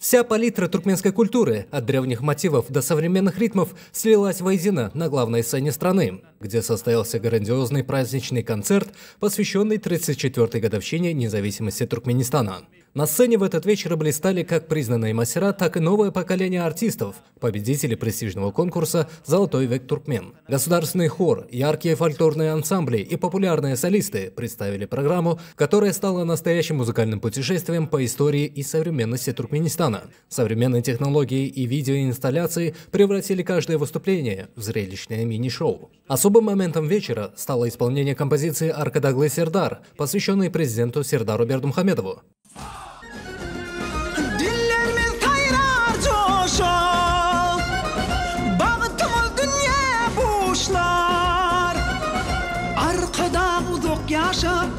Вся палитра туркменской культуры, от древних мотивов до современных ритмов, слилась воедино на главной сцене страны, где состоялся грандиозный праздничный концерт, посвященный 34-й годовщине независимости Туркменистана. На сцене в этот вечер блистали как признанные мастера, так и новое поколение артистов, победители престижного конкурса «Золотой век Туркмен». Государственный хор, яркие фольклорные ансамбли и популярные солисты представили программу, которая стала настоящим музыкальным путешествием по истории и современности Туркменистана. Современные технологии и видеоинсталляции превратили каждое выступление в зрелищное мини-шоу. Особым моментом вечера стало исполнение композиции «Аркадаглы Сердар», посвященной президенту Сердару Бердымухамедову.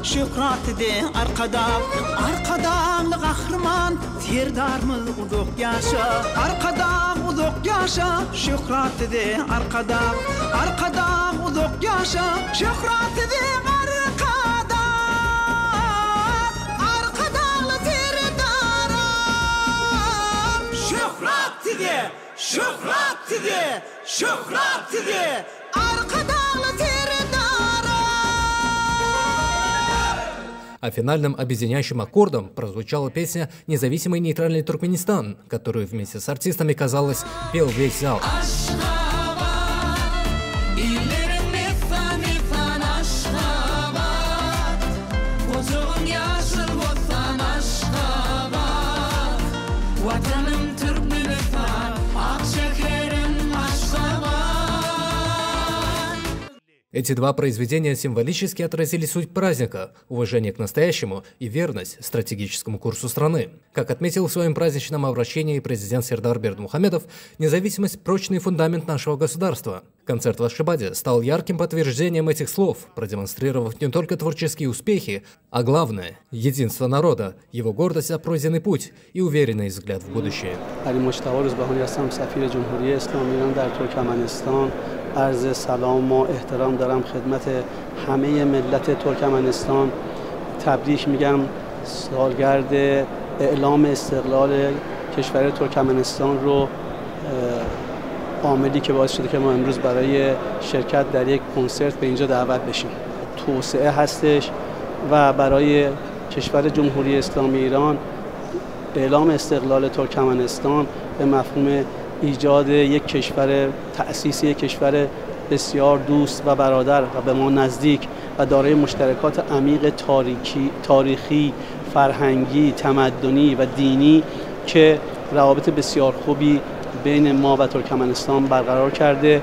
Şükrat de arkadan kahraman Serdar'mız uzak yaşa arkadan uzak yaşa Şükrat de arkadan uzak yaşa Şükrat de arkadan Serdar'a Şükrat de arkadan А финальным объединяющим аккордом прозвучала песня «Независимый нейтральный Туркменистан», которую вместе с артистами, казалось, пел весь зал. Эти два произведения символически отразили суть праздника, уважение к настоящему и верность стратегическому курсу страны. Как отметил в своем праздничном обращении президент Сердар Бердымухамедов, независимость – прочный фундамент нашего государства. Концерт в Ашхабаде стал ярким подтверждением этих слов, продемонстрировав не только творческие успехи, а главное – единство народа, его гордость за пройденный путь и уверенный взгляд в будущее. عرض سلام و احترام دارم خدمت همه ملت ترکمنستان. تبریک میگم سالگرد اعلام استقلال کشور ترکمنستان رو، عاملی که باعث شده که ما امروز برای شرکت در یک کنسرت به اینجا دعوت بشیم. توسعه هستش و برای کشور جمهوری اسلامی ایران اعلام استقلال ترکمنستان به مفهوم ایجاد یک کشور، تأسیس یک کشور بسیار دوست و برادر و به ما نزدیک و دارای مشترکات عمیق تاریخی، فرهنگی، تمدنی و دینی که روابط بسیار خوبی بین ما و ترکمنستان برقرار کرده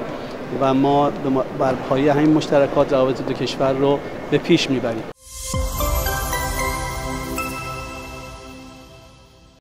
و ما بر پایه همین مشترکات روابط دو کشور رو به پیش میبریم.